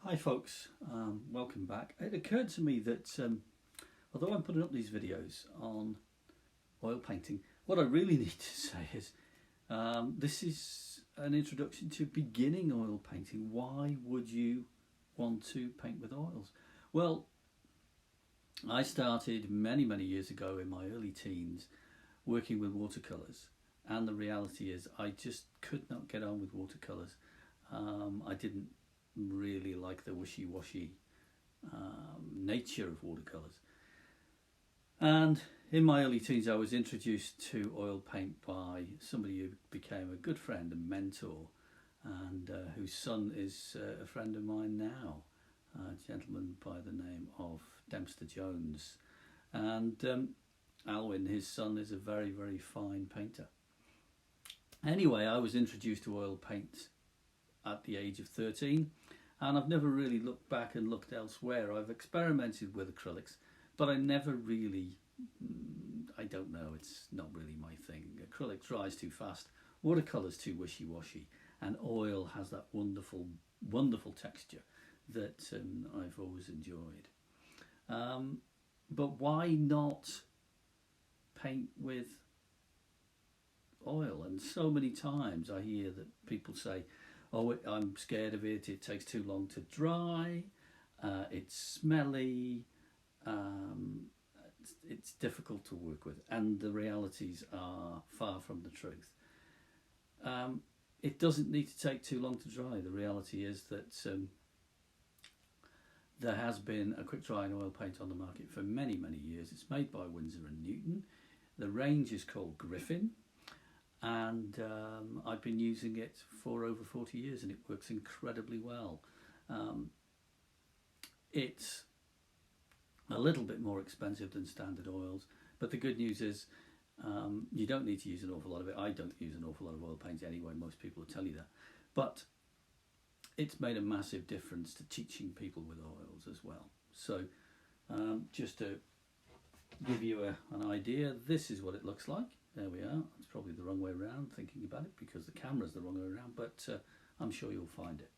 Hi folks, welcome back. It occurred to me that although I'm putting up these videos on oil painting, what I really need to say is this is an introduction to beginning oil painting. Why would you want to paint with oils? Well, I started many years ago in my early teens working with watercolours, and the reality is I just could not get on with watercolours. I didn't really like the wishy-washy nature of watercolours, and in my early teens I was introduced to oil paint by somebody who became a good friend and mentor, and whose son is a friend of mine now, a gentleman by the name of Dempster Jones. And Alwyn, his son, is a very fine painter. Anyway, I was introduced to oil paint at the age of 13, and I've never really looked back and looked elsewhere. I've experimented with acrylics, but I never really, I don't know, it's not really my thing. Acrylic dries too fast, watercolour's too wishy-washy, and oil has that wonderful texture that I've always enjoyed. But why not paint with oil? And so many times I hear that people say, oh, I'm scared of it, it takes too long to dry, it's smelly, it's difficult to work with, and the realities are far from the truth. It doesn't need to take too long to dry. The reality is that there has been a quick drying oil paint on the market for many years. It's made by Windsor Newton. The range is called Griffin, and I've been using it for over 40 years and it works incredibly well. It's a little bit more expensive than standard oils, but the good news is you don't need to use an awful lot of it. I don't use an awful lot of oil paint anyway, most people will tell you that. But it's made a massive difference to teaching people with oils as well. So just to give you an idea, this is what it looks like. There we are. It's probably the wrong way around thinking about it because the camera's the wrong way around, but I'm sure you'll find it.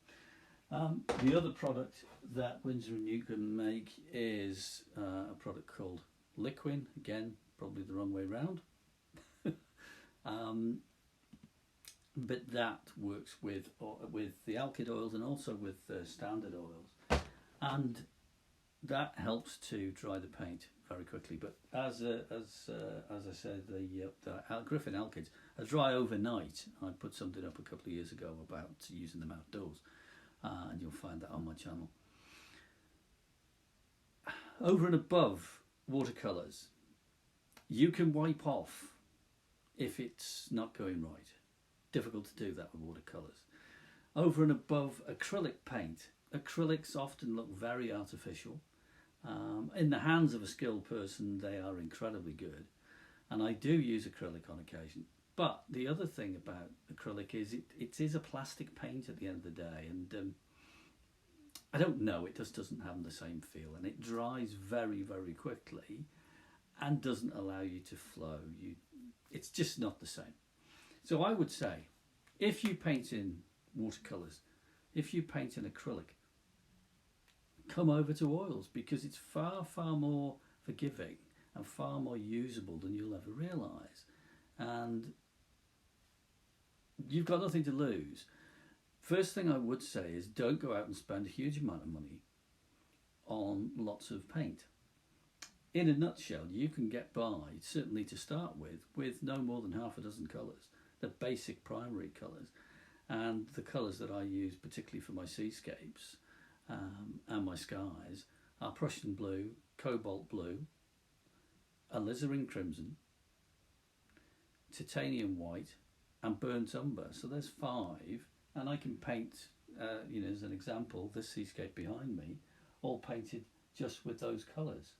The other product that Windsor Newton make is a product called Liquin. Again, probably the wrong way around. But that works with the alkyd oils and also with standard oils, and that helps to dry the paint very quickly. But as I said, the Griffin alkyds are dry overnight. I put something up a couple of years ago about using them outdoors, and you'll find that on my channel. Over and above watercolours, you can wipe off if it's not going right. Difficult to do that with watercolours. Over and above acrylic paint, acrylics often look very artificial. In the hands of a skilled person, they are incredibly good, and I do use acrylic on occasion. But the other thing about acrylic is it is a plastic paint at the end of the day, and I don't know, it just doesn't have the same feel, and it dries very quickly and doesn't allow you to flow. It's just not the same. So I would say, if you paint in watercolours, if you paint in acrylic, come over to oils, because it's far more forgiving and far more usable than you'll ever realise. And you've got nothing to lose. First thing I would say is don't go out and spend a huge amount of money on lots of paint. In a nutshell, you can get by, certainly to start with no more than half a dozen colours, the basic primary colours. And the colours that I use, particularly for my seascapes and my skies, are Prussian blue, cobalt blue, alizarin crimson, titanium white, and burnt umber. So there's 5, and I can paint, as an example, this seascape behind me, all painted just with those colours.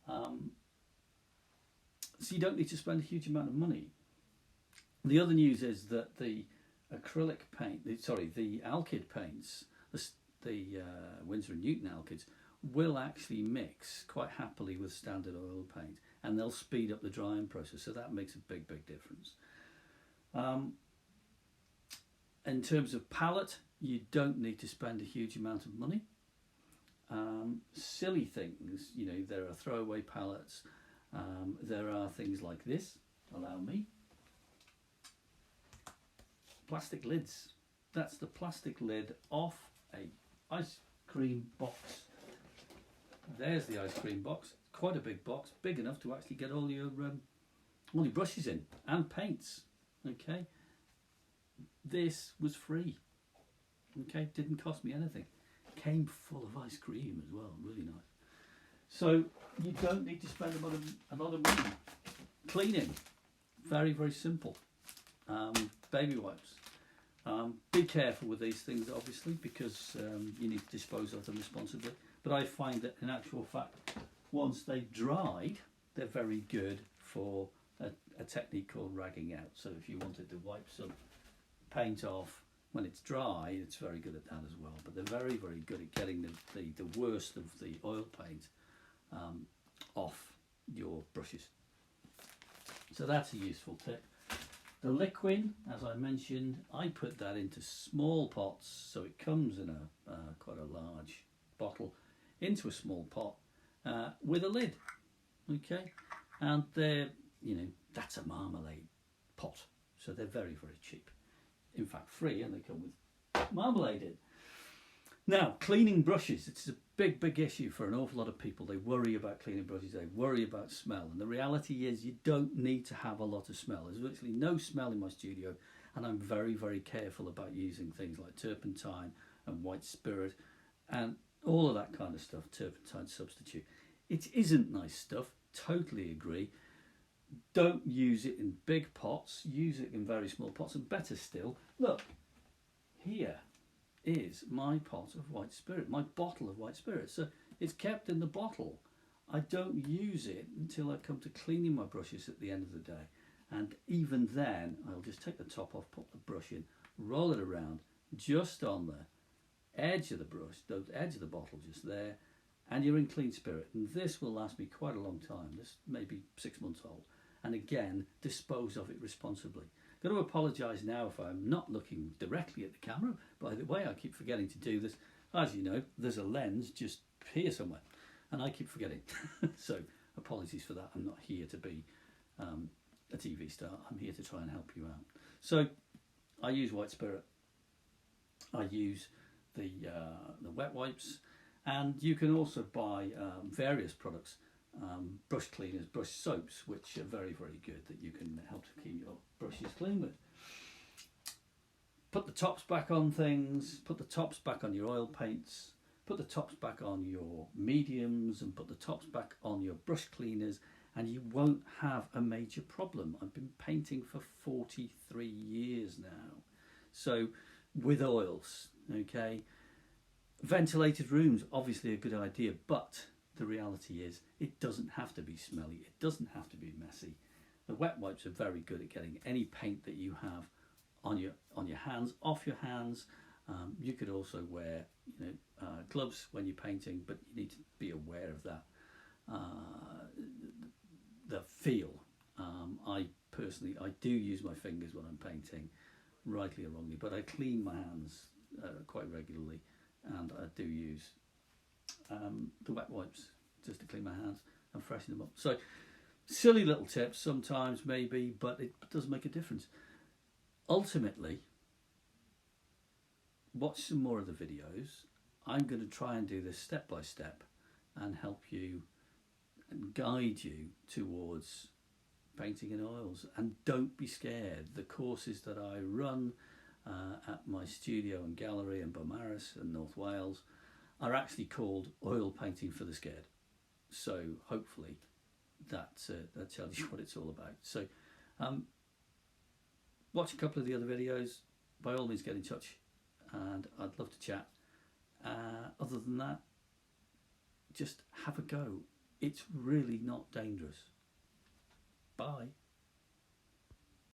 So you don't need to spend a huge amount of money. The other news is that the acrylic paint, the alkyd paints, the Windsor Newton alkyds, will actually mix quite happily with standard oil paint, and they'll speed up the drying process, so that makes a big difference. In terms of palette, you don't need to spend a huge amount of money. silly things, you know, there are throwaway palettes, there are things like this, allow me, plastic lids. That's the plastic lid off a ice cream box. There's the ice cream box, quite a big box, big enough to actually get all your brushes in and paints. Okay, this was free. Okay, didn't cost me anything. Came full of ice cream as well, really nice. So you don't need to spend a lot of money. Cleaning, very, very simple. Baby wipes. Be careful with these things, obviously, because you need to dispose of them responsibly. But I find that in actual fact, once they've dried, they're very good for a technique called ragging out. So if you wanted to wipe some paint off when it's dry, it's very good at that as well. But they're very, very good at getting the worst of the oil paint off your brushes. So that's a useful tip. The liquid, as I mentioned, I put that into small pots, so it comes in a quite a large bottle into a small pot with a lid. Okay, and they're, you know, that's a marmalade pot, so they're very, very cheap. In fact, free, and they come with marmalade in. Now, cleaning brushes, it's a big, big issue for an awful lot of people. They worry about cleaning brushes, they worry about smell, and the reality is you don't need to have a lot of smell. There's virtually no smell in my studio, and I'm very, very careful about using things like turpentine and white spirit and all of that kind of stuff, turpentine substitute. It isn't nice stuff, totally agree. Don't use it in big pots, use it in very small pots, and better still, look, here is my pot of white spirit, my bottle of white spirit. So it's kept in the bottle. I don't use it until I come to cleaning my brushes at the end of the day. And even then, I'll just take the top off, put the brush in, roll it around just on the edge of the brush, the edge of the bottle just there, and you're in clean spirit. And this will last me quite a long time. This may be 6 months old. And again, dispose of it responsibly. Got to apologise now if I'm not looking directly at the camera. By the way, I keep forgetting to do this. As you know, there's a lens just here somewhere, and I keep forgetting. So apologies for that. I'm not here to be a TV star. I'm here to try and help you out. So I use white spirit. I use the wet wipes, and you can also buy various products. Brush cleaners, brush soaps, which are very, very good, that you can help to keep your brushes clean with. Put the tops back on things, put the tops back on your oil paints, put the tops back on your mediums, and put the tops back on your brush cleaners, and you won't have a major problem. I've been painting for 43 years now, so with oils, okay. Ventilated rooms, obviously a good idea, but the reality is it doesn't have to be smelly, it doesn't have to be messy. The wet wipes are very good at getting any paint that you have on your hands, off your hands. You could also wear, you know, gloves when you're painting, but you need to be aware of that. The feel. I personally, I do use my fingers when I'm painting, rightly or wrongly, but I clean my hands quite regularly, and I do use the wet wipes just to clean my hands and freshen them up. So silly little tips sometimes maybe, but it does make a difference. Ultimately, watch some more of the videos. I'm going to try and do this step by step and help you and guide you towards painting in oils. And don't be scared. The courses that I run at my studio and gallery in Beaumaris in North Wales are actually called Oil Painting for the Scared. So hopefully that tells you what it's all about. So watch a couple of the other videos. By all means, get in touch, and I'd love to chat. Other than that, just have a go. It's really not dangerous. Bye.